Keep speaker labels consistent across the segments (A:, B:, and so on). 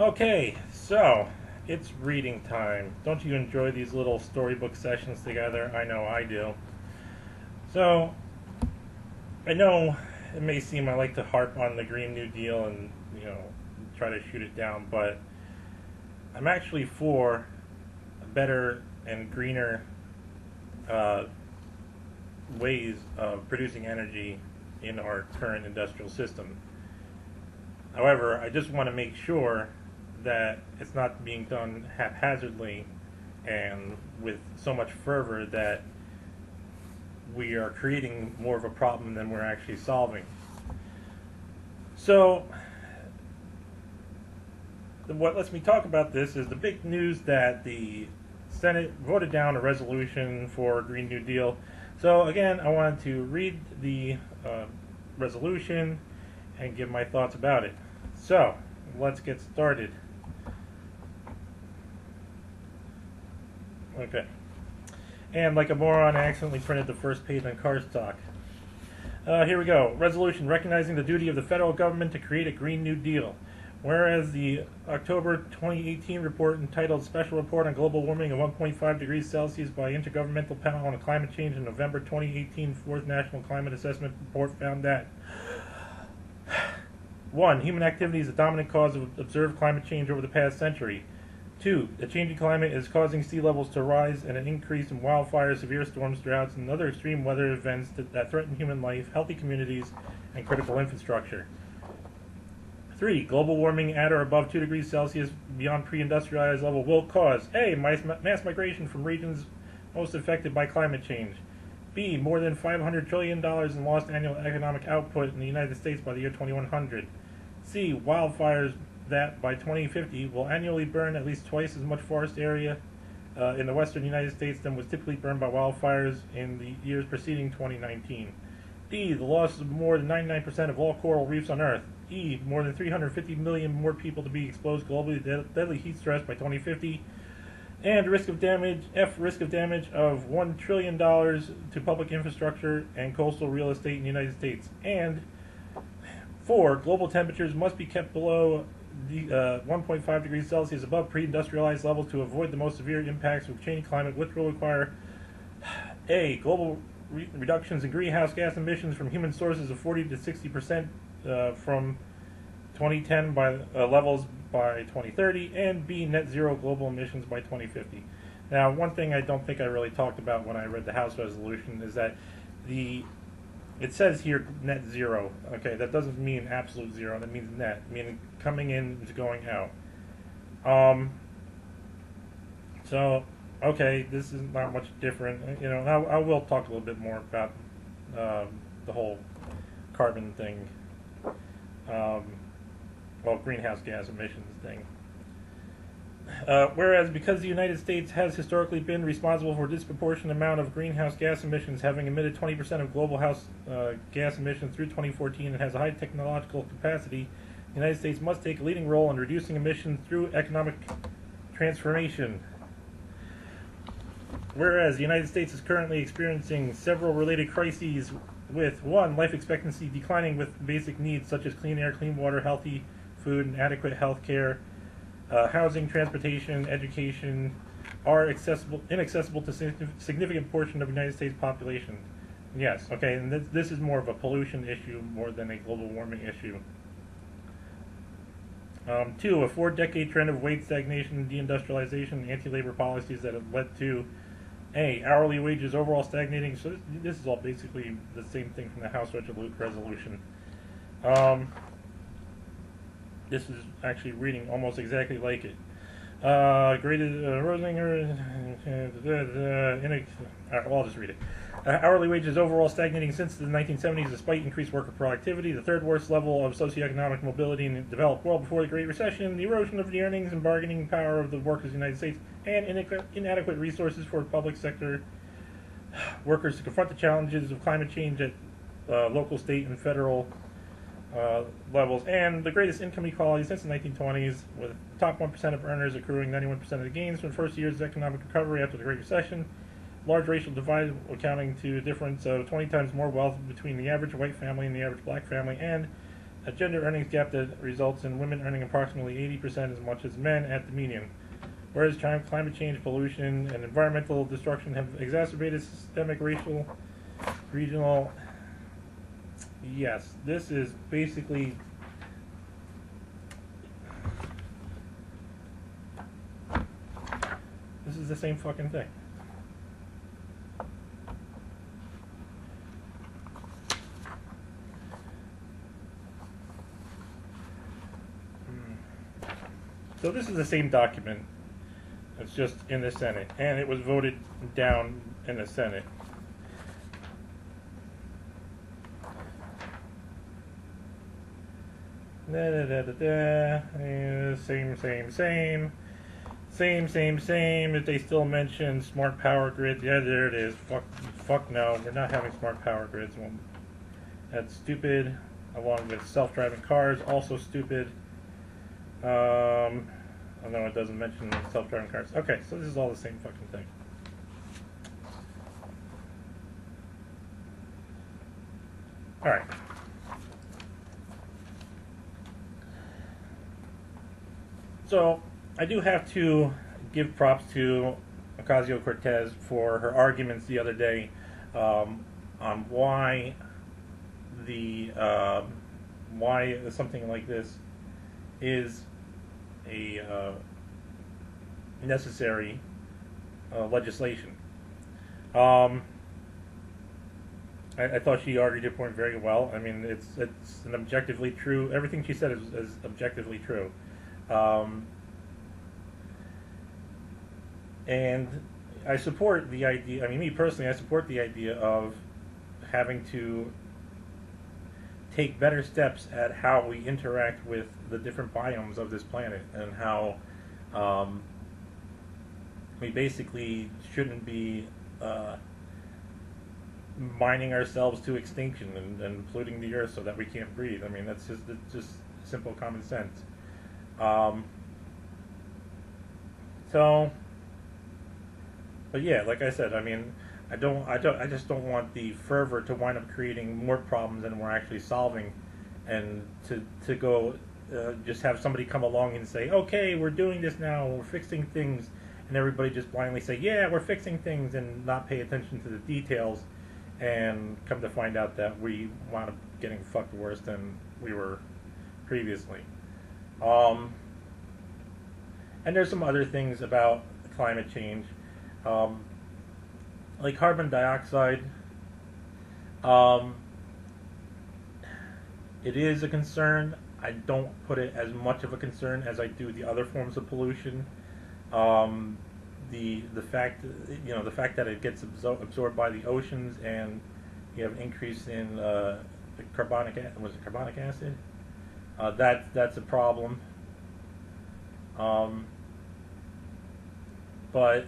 A: Okay, so it's reading time. Don't you enjoy these little storybook sessions together? I know I do. So, I know it may seem I like to harp on the Green New Deal and, try to shoot it down, but I'm actually for better and greener uh, ways of producing energy in our current industrial system. However, I just want to make sure that it's not being done haphazardly and with so much fervor that we are creating more of a problem than we're actually solving. So, what lets me talk about this is the big news that the Senate voted down a resolution for Green New Deal. So, again, I wanted to read the resolution and give my thoughts about it. So, let's get started. Okay. And like a moron, I accidentally printed the first page on Cars Talk. Here we go. Resolution recognizing the duty of the federal government to create a Green New Deal. Whereas the October 2018 report entitled Special Report on Global Warming of 1.5 degrees Celsius by Intergovernmental Panel on Climate Change in November 2018 Fourth National Climate Assessment Report found that 1. Human activity is the dominant cause of observed climate change over the past century. 2. The changing climate is causing sea levels to rise and an increase in wildfires, severe storms, droughts, and other extreme weather events that threaten human life, healthy communities, and critical infrastructure. 3. Global warming at or above 2 degrees Celsius beyond pre-industrialized level will cause A. Mass migration from regions most affected by climate change. B. More than $500 trillion in lost annual economic output in the United States by the year 2100. C. Wildfires that by 2050 will annually burn at least twice as much forest area in the western United States than was typically burned by wildfires in the years preceding 2019. D. The loss of more than 99% of all coral reefs on Earth. E. More than 350 million more people to be exposed globally to deadly heat stress by 2050. And risk of damage of $1 trillion to public infrastructure and coastal real estate in the United States. And 4. Global temperatures must be kept below the 1.5 degrees Celsius above pre-industrialized levels to avoid the most severe impacts of changing climate, which will require A. Global reductions in greenhouse gas emissions from human sources of 40 to 60% from 2010 by levels by 2030, and B. Net zero global emissions by 2050. Now, one thing I don't think I really talked about when I read the House resolution is that it says here net zero. Okay, that doesn't mean absolute zero. That means net, meaning coming in to going out. So, okay, this is not much different. I will talk a little bit more about the whole carbon thing. Greenhouse gas emissions thing. Whereas because the United States has historically been responsible for a disproportionate amount of greenhouse gas emissions, having emitted 20% of global house gas emissions through 2014 and has a high technological capacity, the United States must take a leading role in reducing emissions through economic transformation. Whereas the United States is currently experiencing several related crises with 1. Life expectancy declining with basic needs such as clean air, clean water, healthy food, and adequate health care. Housing, transportation, education are inaccessible to significant portion of the United States population. Yes, okay, and this is more of a pollution issue more than a global warming issue. 2. A 4-decade trend of wage stagnation, deindustrialization, and anti-labor policies that have led to A. Hourly wages overall stagnating. So this is all basically the same thing from the House resolution. This is actually reading almost exactly like it. Graded Rosinger. I'll just read it. Hourly wages overall stagnating since the 1970s despite increased worker productivity, the third worst level of socioeconomic mobility in the developed world before the Great Recession, the erosion of the earnings and bargaining power of the workers of the United States, and inadequate resources for public sector workers to confront the challenges of climate change at local, state, and federal levels, and the greatest income equality since the 1920s, with the top 1% of earners accruing 91% of the gains from the first years of economic recovery after the Great Recession, large racial divide accounting to a difference of 20 times more wealth between the average white family and the average black family, and a gender earnings gap that results in women earning approximately 80% as much as men at the median. Whereas climate change, pollution, and environmental destruction have exacerbated systemic racial, regional. Yes, this is basically. This is the same fucking thing. So this is the same document. It's just in the Senate, and it was voted down in the Senate. Same. If they still mention smart power grids, yeah, there it is. Fuck no, we're not having smart power grids. Well, that's stupid. Along with self-driving cars, also stupid. Oh no, it doesn't mention self-driving cars. Okay, so this is all the same fucking thing. Alright. So, I do have to give props to Ocasio-Cortez for her arguments the other day on why something like this is a necessary legislation. I thought she argued her point very well. I mean, it's an objectively true. Everything she said is objectively true, and I support the idea. I mean, me personally, I support the idea of having to take better steps at how we interact with the different biomes of this planet, and how we basically shouldn't be mining ourselves to extinction and polluting the earth so that we can't breathe. I mean, that's just simple common sense. But yeah, like I said, I mean, I just don't want the fervor to wind up creating more problems than we're actually solving, and to go just have somebody come along and say, okay, we're doing this now, we're fixing things, and everybody just blindly say, yeah, we're fixing things, and not pay attention to the details, and come to find out that we wound up getting fucked worse than we were previously. And there's some other things about climate change. Like carbon dioxide, it is a concern. I don't put it as much of a concern as I do the other forms of pollution. The fact that it gets absorbed by the oceans, and you have an increase in carbonic acid? That's a problem. But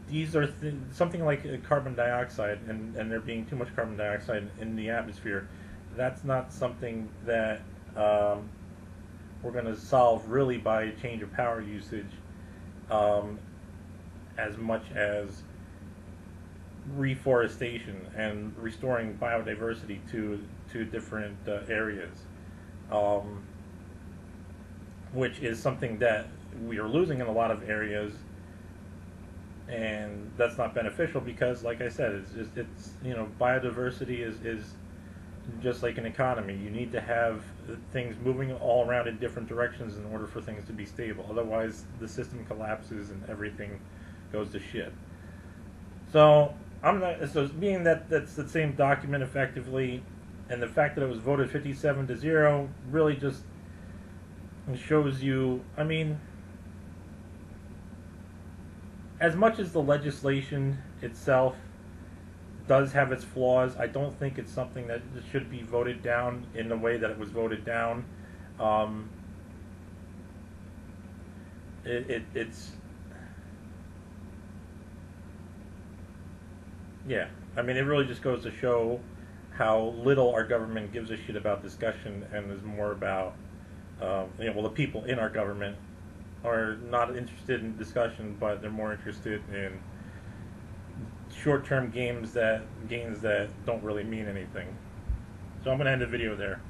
A: these are something like carbon dioxide, and there being too much carbon dioxide in the atmosphere. That's not something that we're going to solve really by a change of power usage, as much as reforestation and restoring biodiversity to different areas, which is something that we are losing in a lot of areas. And that's not beneficial because, like I said, it's biodiversity is just like an economy. You need to have things moving all around in different directions in order for things to be stable. Otherwise, the system collapses and everything goes to shit. So being that that's the same document effectively, and the fact that it was voted 57-0 really just shows you. I mean, as much as the legislation itself does have its flaws, I don't think it's something that should be voted down in the way that it was voted down. It's yeah. I mean, it really just goes to show how little our government gives a shit about discussion, and is more about the people in our government are not interested in discussion, but they're more interested in short-term gains that don't really mean anything. So I'm going to end the video there.